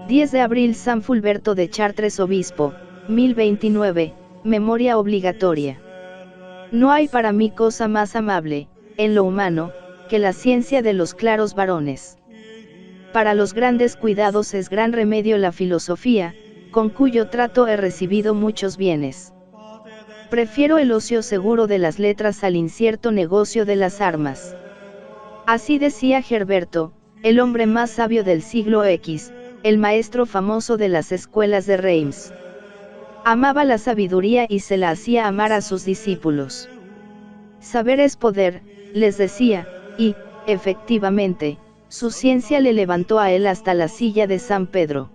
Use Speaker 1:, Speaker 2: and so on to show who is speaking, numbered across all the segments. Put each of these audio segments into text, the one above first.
Speaker 1: 10 de abril San Fulberto de Chartres Obispo, 1029, memoria obligatoria. No hay para mí cosa más amable, en lo humano, que la ciencia de los claros varones. Para los grandes cuidados es gran remedio la filosofía, con cuyo trato he recibido muchos bienes. Prefiero el ocio seguro de las letras al incierto negocio de las armas. Así decía Herberto, el hombre más sabio del siglo X, el maestro famoso de las escuelas de Reims. Amaba la sabiduría y se la hacía amar a sus discípulos. Saber es poder, les decía, y, efectivamente, su ciencia le levantó a él hasta la silla de San Pedro.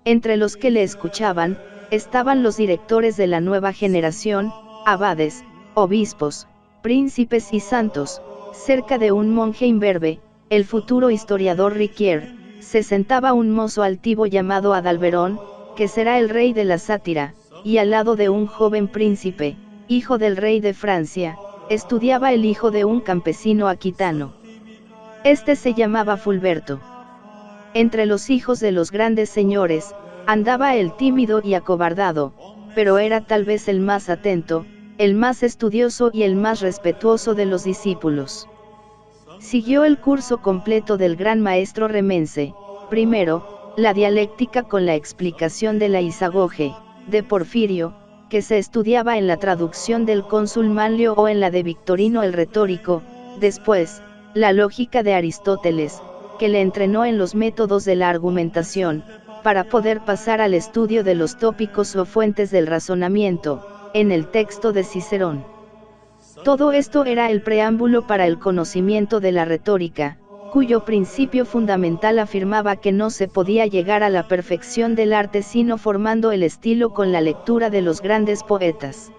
Speaker 1: Entre los que le escuchaban, estaban los directores de la nueva generación, abades, obispos, príncipes y santos. Cerca de un monje imberbe, el futuro historiador Riquier, se sentaba un mozo altivo llamado Adalberón, que será el rey de la sátira, y al lado de un joven príncipe, hijo del rey de Francia, estudiaba el hijo de un campesino aquitano. Este se llamaba Fulberto. Entre los hijos de los grandes señores, andaba el tímido y acobardado, pero era tal vez el más atento, el más estudioso y el más respetuoso de los discípulos. Siguió el curso completo del gran maestro remense, primero, la dialéctica con la explicación de la isagoge, de Porfirio, que se estudiaba en la traducción del cónsul Manlio o en la de Victorino el retórico, después, la lógica de Aristóteles, que le entrenó en los métodos de la argumentación, para poder pasar al estudio de los tópicos o fuentes del razonamiento, en el texto de Cicerón. Todo esto era el preámbulo para el conocimiento de la retórica, cuyo principio fundamental afirmaba que no se podía llegar a la perfección del arte sino formando el estilo con la lectura de los grandes poetas.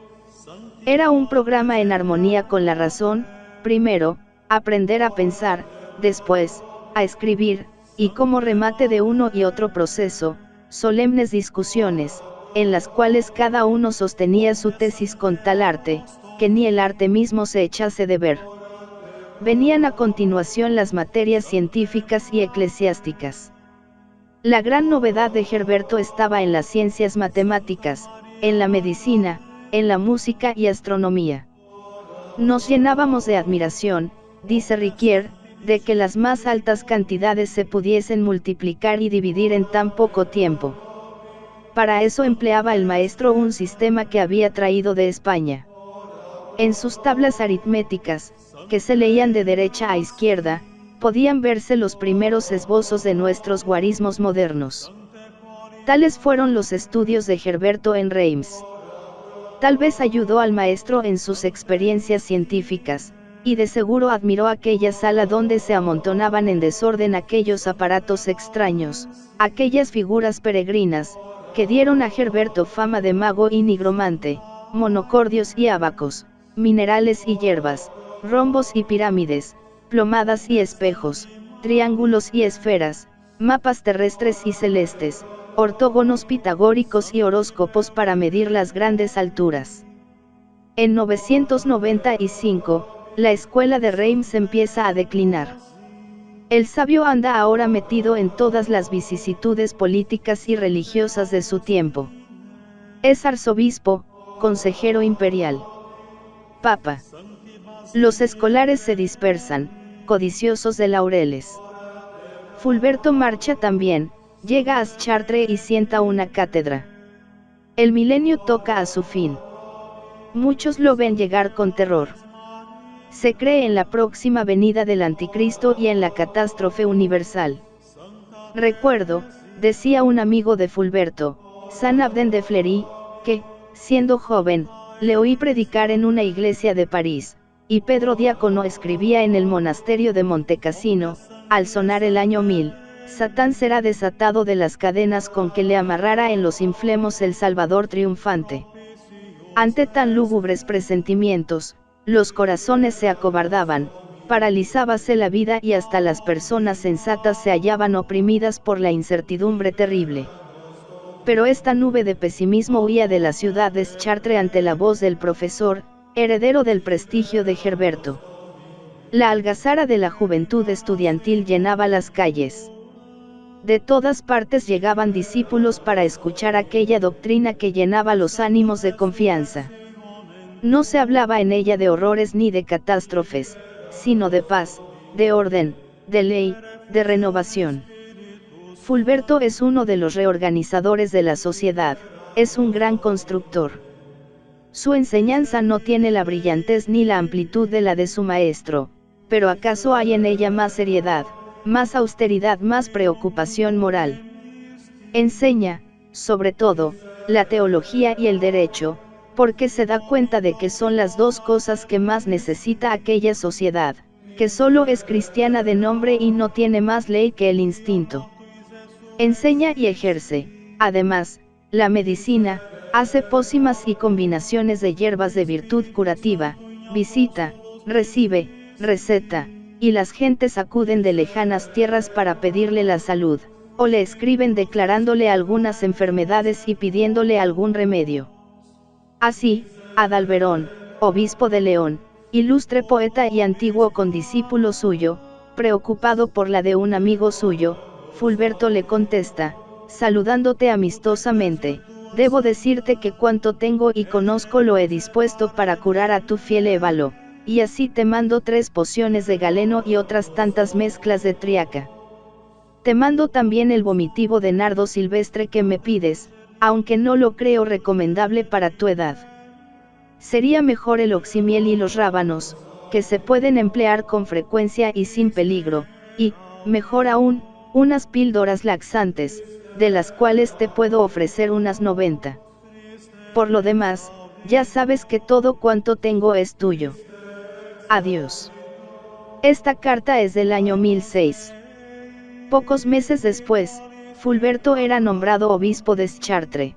Speaker 1: Era un programa en armonía con la razón, primero, aprender a pensar, después, a escribir, y como remate de uno y otro proceso, solemnes discusiones, en las cuales cada uno sostenía su tesis con tal arte, que ni el arte mismo se echase de ver. Venían a continuación las materias científicas y eclesiásticas. La gran novedad de Herberto estaba en las ciencias matemáticas, en la medicina, en la música y astronomía. Nos llenábamos de admiración, dice Riquier, de que las más altas cantidades se pudiesen multiplicar y dividir en tan poco tiempo. Para eso empleaba el maestro un sistema que había traído de España. En sus tablas aritméticas, que se leían de derecha a izquierda, podían verse los primeros esbozos de nuestros guarismos modernos. Tales fueron los estudios de Herberto en Reims. Tal vez ayudó al maestro en sus experiencias científicas, y de seguro admiró aquella sala donde se amontonaban en desorden aquellos aparatos extraños, aquellas figuras peregrinas, que dieron a Herberto fama de mago y nigromante, monocordios y ábacos, minerales y hierbas, rombos y pirámides, plomadas y espejos, triángulos y esferas, mapas terrestres y celestes, ortógonos pitagóricos y horóscopos para medir las grandes alturas. En 995, la escuela de Reims empieza a declinar. El sabio anda ahora metido en todas las vicisitudes políticas y religiosas de su tiempo. Es arzobispo, consejero imperial, papa. Los escolares se dispersan, codiciosos de laureles. Fulberto marcha también, llega a Chartres y sienta una cátedra. El milenio toca a su fin. Muchos lo ven llegar con terror. Se cree en la próxima venida del anticristo y en la catástrofe universal. Recuerdo, decía un amigo de Fulberto, San Abden de Fleury, que, siendo joven, le oí predicar en una iglesia de París, y Pedro Diácono escribía en el monasterio de Montecassino, al sonar el año 1000, Satán será desatado de las cadenas con que le amarrara en los inflemos el Salvador triunfante. Ante tan lúgubres presentimientos, los corazones se acobardaban, paralizábase la vida y hasta las personas sensatas se hallaban oprimidas por la incertidumbre terrible. Pero esta nube de pesimismo huía de la ciudad de Chartres ante la voz del profesor, heredero del prestigio de Herberto. La algazara de la juventud estudiantil llenaba las calles. De todas partes llegaban discípulos para escuchar aquella doctrina que llenaba los ánimos de confianza. No se hablaba en ella de horrores ni de catástrofes, sino de paz, de orden, de ley, de renovación. Fulberto es uno de los reorganizadores de la sociedad, es un gran constructor. Su enseñanza no tiene la brillantez ni la amplitud de la de su maestro, pero acaso hay en ella más seriedad, más austeridad, más preocupación moral. Enseña, sobre todo, la teología y el derecho, porque se da cuenta de que son las dos cosas que más necesita aquella sociedad, que solo es cristiana de nombre y no tiene más ley que el instinto. Enseña y ejerce, además, la medicina, hace pócimas y combinaciones de hierbas de virtud curativa, visita, recibe, receta, y las gentes acuden de lejanas tierras para pedirle la salud, o le escriben declarándole algunas enfermedades y pidiéndole algún remedio. Así, Adalberón, obispo de León, ilustre poeta y antiguo condiscípulo suyo, preocupado por la de un amigo suyo, Fulberto le contesta, saludándote amistosamente, debo decirte que cuanto tengo y conozco lo he dispuesto para curar a tu fiel Évalo, y así te mando 3 pociones de galeno y otras tantas mezclas de triaca. Te mando también el vomitivo de nardo silvestre que me pides, aunque no lo creo recomendable para tu edad. Sería mejor el oximiel y los rábanos, que se pueden emplear con frecuencia y sin peligro, y, mejor aún, unas píldoras laxantes, de las cuales te puedo ofrecer unas 90. Por lo demás, ya sabes que todo cuanto tengo es tuyo. Adiós. Esta carta es del año 1006. Pocos meses después, Fulberto era nombrado obispo de Chartres.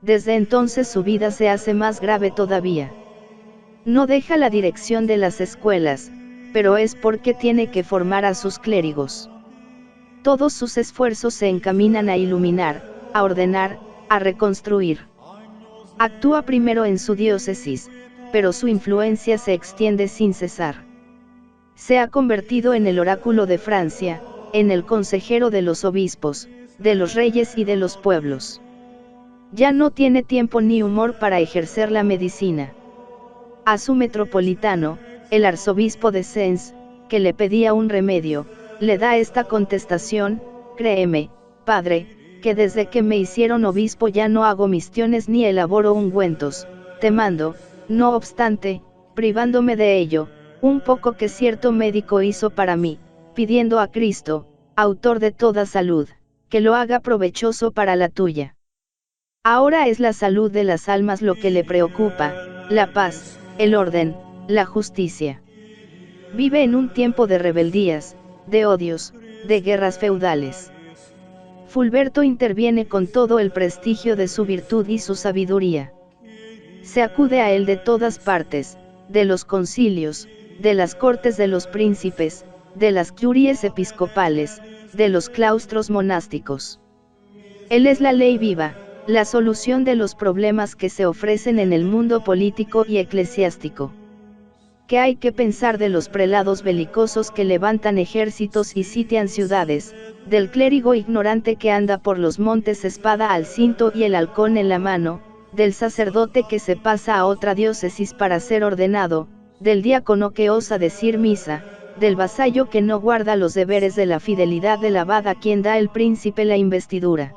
Speaker 1: Desde entonces su vida se hace más grave todavía. No deja la dirección de las escuelas, pero es porque tiene que formar a sus clérigos. Todos sus esfuerzos se encaminan a iluminar, a ordenar, a reconstruir. Actúa primero en su diócesis, pero su influencia se extiende sin cesar. Se ha convertido en el oráculo de Francia, en el consejero de los obispos, de los reyes y de los pueblos. Ya no tiene tiempo ni humor para ejercer la medicina. A su metropolitano, el arzobispo de Sens, que le pedía un remedio, le da esta contestación: créeme, padre, que desde que me hicieron obispo ya no hago mistiones ni elaboro ungüentos, te mando, no obstante, privándome de ello, un poco que cierto médico hizo para mí, pidiendo a Cristo, autor de toda salud, que lo haga provechoso para la tuya. Ahora es la salud de las almas lo que le preocupa, la paz, el orden, la justicia. Vive en un tiempo de rebeldías, de odios, de guerras feudales. Fulberto interviene con todo el prestigio de su virtud y su sabiduría. Se acude a él de todas partes, de los concilios, de las cortes de los príncipes, de las curies episcopales, de los claustros monásticos. Él es la ley viva, la solución de los problemas que se ofrecen en el mundo político y eclesiástico. ¿Qué hay que pensar de los prelados belicosos que levantan ejércitos y sitian ciudades, del clérigo ignorante que anda por los montes espada al cinto y el halcón en la mano, del sacerdote que se pasa a otra diócesis para ser ordenado, del diácono que osa decir misa, del vasallo que no guarda los deberes de la fidelidad del abad a quien da el príncipe la investidura?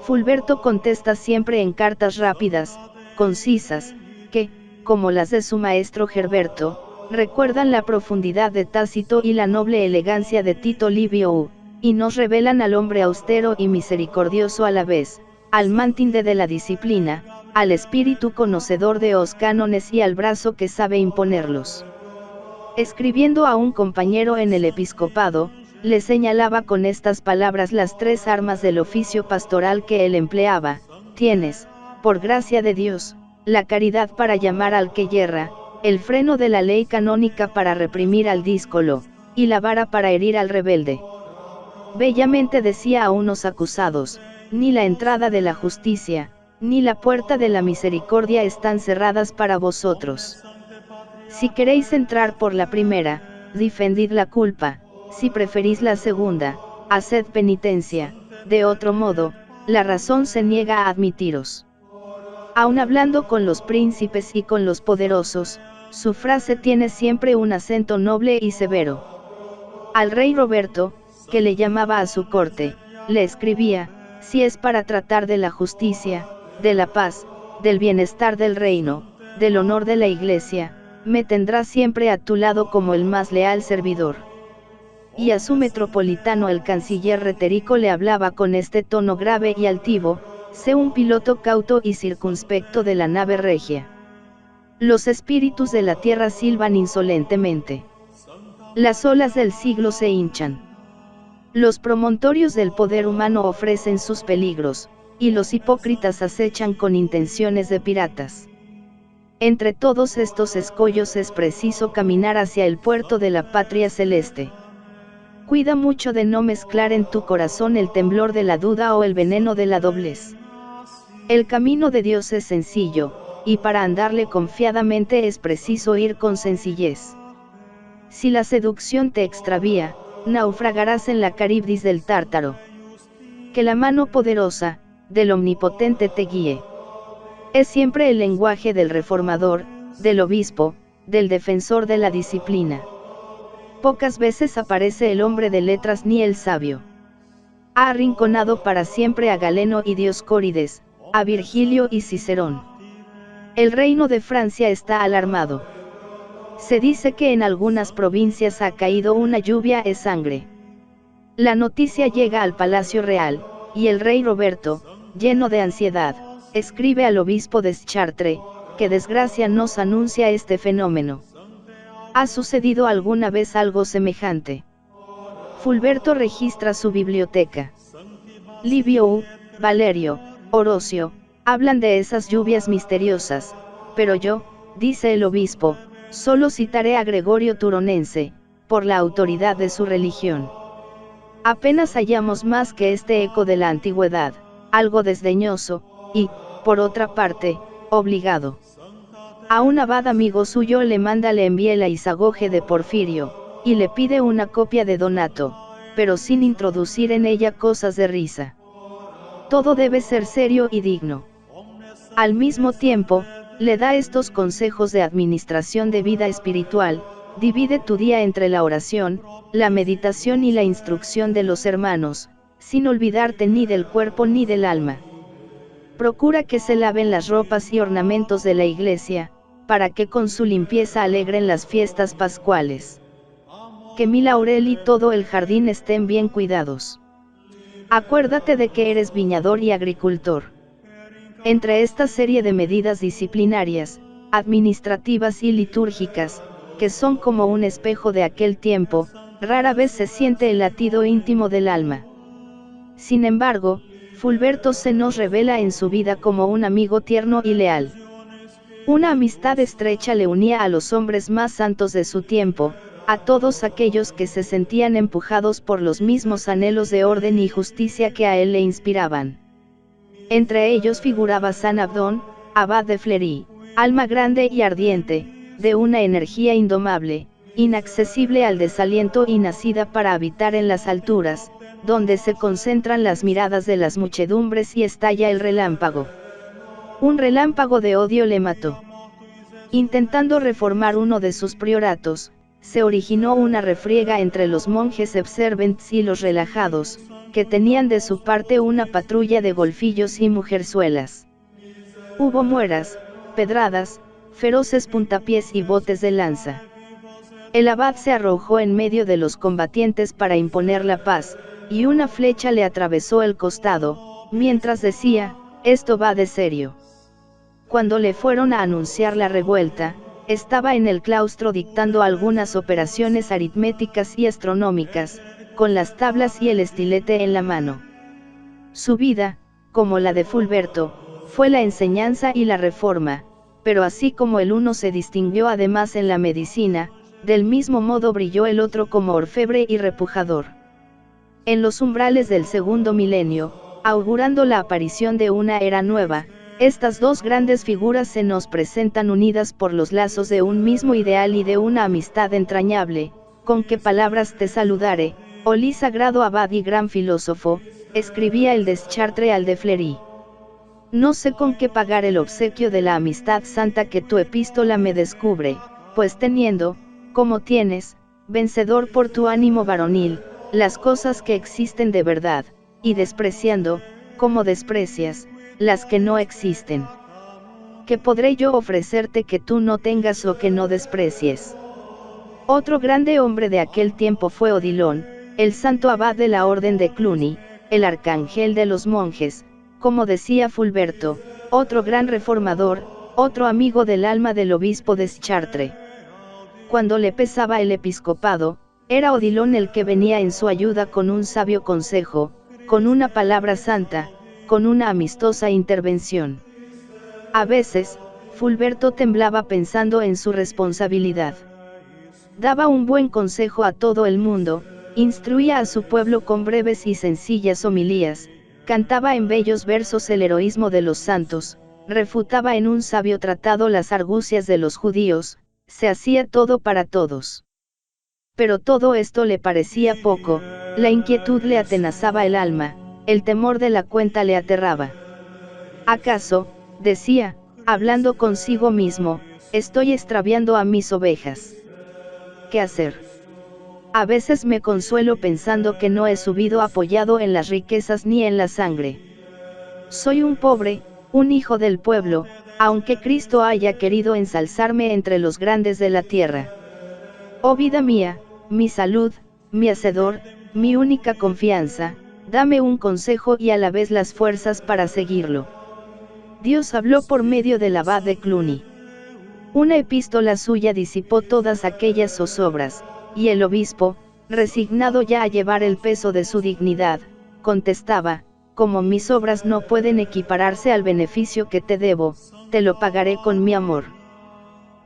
Speaker 1: Fulberto contesta siempre en cartas rápidas, concisas, que, como las de su maestro Gerberto, recuerdan la profundidad de Tácito y la noble elegancia de Tito Livio, y nos revelan al hombre austero y misericordioso a la vez, al mantinde de la disciplina, al espíritu conocedor de los cánones y al brazo que sabe imponerlos. Escribiendo a un compañero en el episcopado, le señalaba con estas palabras las 3 armas del oficio pastoral que él empleaba: tienes, por gracia de Dios, la caridad para llamar al que yerra, el freno de la ley canónica para reprimir al díscolo, y la vara para herir al rebelde. Bellamente decía a unos acusados: ni la entrada de la justicia, ni la puerta de la misericordia están cerradas para vosotros. Si queréis entrar por la primera, defendid la culpa, si preferís la segunda, haced penitencia, de otro modo, la razón se niega a admitiros. Aun hablando con los príncipes y con los poderosos, su frase tiene siempre un acento noble y severo. Al rey Roberto, que le llamaba a su corte, le escribía: si es para tratar de la justicia, de la paz, del bienestar del reino, del honor de la Iglesia, me tendrás siempre a tu lado como el más leal servidor. Y a su metropolitano el canciller Reterico le hablaba con este tono grave y altivo: sé un piloto cauto y circunspecto de la nave regia. Los espíritus de la tierra silban insolentemente. Las olas del siglo se hinchan. Los promontorios del poder humano ofrecen sus peligros, y los hipócritas acechan con intenciones de piratas. Entre todos estos escollos es preciso caminar hacia el puerto de la patria celeste. Cuida mucho de no mezclar en tu corazón el temblor de la duda o el veneno de la doblez. El camino de Dios es sencillo, y para andarle confiadamente es preciso ir con sencillez. Si la seducción te extravía, naufragarás en la Caribdis del Tártaro. Que la mano poderosa del Omnipotente te guíe. Es siempre el lenguaje del reformador, del obispo, del defensor de la disciplina. Pocas veces aparece el hombre de letras ni el sabio. Ha arrinconado para siempre a Galeno y Dioscórides, a Virgilio y Cicerón. El reino de Francia está alarmado. Se dice que en algunas provincias ha caído una lluvia de sangre. La noticia llega al Palacio Real, y el rey Roberto, lleno de ansiedad, escribe al obispo de Chartres: qué desgracia nos anuncia este fenómeno. ¿Ha sucedido alguna vez algo semejante? Fulberto registra su biblioteca. Livio, Valerio, Orocio, hablan de esas lluvias misteriosas, pero yo, dice el obispo, solo citaré a Gregorio Turonense, por la autoridad de su religión. Apenas hallamos más que este eco de la antigüedad, algo desdeñoso, y, por otra parte, obligado. A un abad amigo suyo le envíe la Isagoge de Porfirio, y le pide una copia de Donato, pero sin introducir en ella cosas de risa. Todo debe ser serio y digno. Al mismo tiempo, le da estos consejos de administración de vida espiritual: divide tu día entre la oración, la meditación y la instrucción de los hermanos, sin olvidarte ni del cuerpo ni del alma. Procura que se laven las ropas y ornamentos de la iglesia, para que con su limpieza alegren las fiestas pascuales. Que mi laurel y todo el jardín estén bien cuidados. Acuérdate de que eres viñador y agricultor. Entre esta serie de medidas disciplinarias, administrativas y litúrgicas, que son como un espejo de aquel tiempo, rara vez se siente el latido íntimo del alma. Sin embargo, Fulberto se nos revela en su vida como un amigo tierno y leal. Una amistad estrecha le unía a los hombres más santos de su tiempo, a todos aquellos que se sentían empujados por los mismos anhelos de orden y justicia que a él le inspiraban. Entre ellos figuraba San Abdón, abad de Fleury, alma grande y ardiente, de una energía indomable, inaccesible al desaliento y nacida para habitar en las alturas, donde se concentran las miradas de las muchedumbres y estalla el relámpago. Un relámpago de odio le mató. Intentando reformar uno de sus prioratos, se originó una refriega entre los monjes observantes y los relajados, que tenían de su parte una patrulla de golfillos y mujerzuelas. Hubo mueras, pedradas, feroces puntapiés y botes de lanza. El abad se arrojó en medio de los combatientes para imponer la paz, y una flecha le atravesó el costado, mientras decía: esto va de serio. Cuando le fueron a anunciar la revuelta, estaba en el claustro dictando algunas operaciones aritméticas y astronómicas, con las tablas y el estilete en la mano. Su vida, como la de Fulberto, fue la enseñanza y la reforma, pero así como el uno se distinguió además en la medicina, del mismo modo brilló el otro como orfebre y repujador. En los umbrales del segundo milenio, augurando la aparición de una era nueva, Estas dos grandes figuras se nos presentan unidas por los lazos de un mismo ideal y de una amistad entrañable. Con qué palabras te saludare, Olí sagrado abad y gran filósofo, escribía el Deschartres al de Fleury. No sé con qué pagar el obsequio de la amistad santa que tu epístola me descubre, pues teniendo, como tienes, vencedor por tu ánimo varonil, las cosas que existen de verdad, y despreciando, como desprecias, las que no existen. ¿Qué podré yo ofrecerte que tú no tengas o que no desprecies? Otro grande hombre de aquel tiempo fue Odilon, el santo abad de la orden de Cluny, el arcángel de los monjes, como decía Fulberto, otro gran reformador, otro amigo del alma del obispo de Chartres. Cuando le pesaba el episcopado, era Odilon el que venía en su ayuda con un sabio consejo, con una palabra santa, con una amistosa intervención. A veces, Fulberto temblaba pensando en su responsabilidad. Daba un buen consejo a todo el mundo, instruía a su pueblo con breves y sencillas homilías, cantaba en bellos versos el heroísmo de los santos, refutaba en un sabio tratado las argucias de los judíos, se hacía todo para todos. Pero todo esto le parecía poco, la inquietud le atenazaba el alma, el temor de la cuenta le aterraba. ¿Acaso, decía, hablando consigo mismo, estoy extraviando a mis ovejas? ¿Qué hacer? A veces me consuelo pensando que no he subido apoyado en las riquezas ni en la sangre. Soy un pobre, un hijo del pueblo, aunque Cristo haya querido ensalzarme entre los grandes de la tierra. Oh vida mía, mi salud, mi hacedor, mi única confianza, dame un consejo y a la vez las fuerzas para seguirlo. Dios habló por medio del abad de Cluny. Una epístola suya disipó todas aquellas zozobras, y el obispo, resignado ya a llevar el peso de su dignidad, contestaba, como mis obras no pueden equipararse al beneficio que te debo, te lo pagaré con mi amor.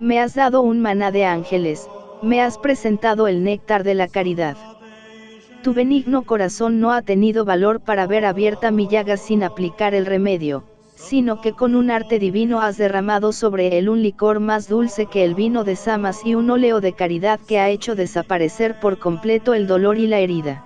Speaker 1: Me has dado un maná de ángeles, me has presentado el néctar de la caridad. Tu benigno corazón no ha tenido valor para ver abierta mi llaga sin aplicar el remedio, sino que con un arte divino has derramado sobre él un licor más dulce que el vino de Samas y un óleo de caridad que ha hecho desaparecer por completo el dolor y la herida.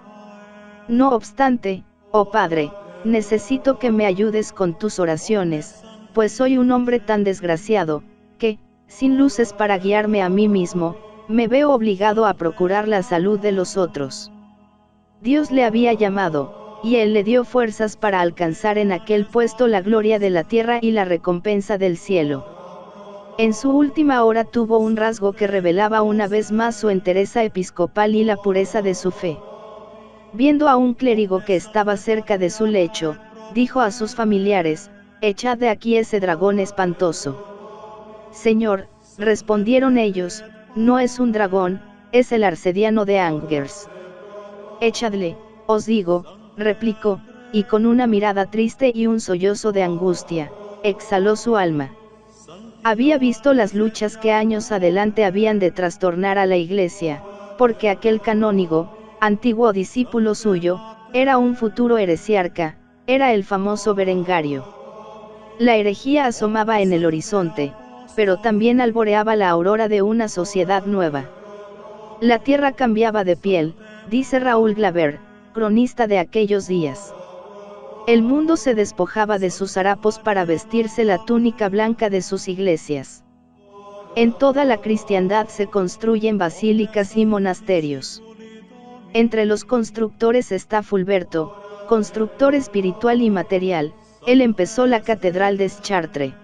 Speaker 1: No obstante, oh Padre, necesito que me ayudes con tus oraciones, pues soy un hombre tan desgraciado, que, sin luces para guiarme a mí mismo, me veo obligado a procurar la salud de los otros. Dios le había llamado, y él le dio fuerzas para alcanzar en aquel puesto la gloria de la tierra y la recompensa del cielo. En su última hora tuvo un rasgo que revelaba una vez más su entereza episcopal y la pureza de su fe. Viendo a un clérigo que estaba cerca de su lecho, dijo a sus familiares, «Echad de aquí ese dragón espantoso». «Señor», respondieron ellos, «no es un dragón, es el arcediano de Angers». «Echadle, os digo», replicó, y con una mirada triste y un sollozo de angustia, exhaló su alma. Había visto las luchas que años adelante habían de trastornar a la Iglesia, porque aquel canónigo, antiguo discípulo suyo, era un futuro heresiarca, era el famoso Berengario. La herejía asomaba en el horizonte, pero también alboreaba la aurora de una sociedad nueva. La tierra cambiaba de piel, dice Raúl Glaber, cronista de aquellos días. El mundo se despojaba de sus harapos para vestirse la túnica blanca de sus iglesias. En toda la cristiandad se construyen basílicas y monasterios. Entre los constructores está Fulberto, constructor espiritual y material, él empezó la catedral de Chartres.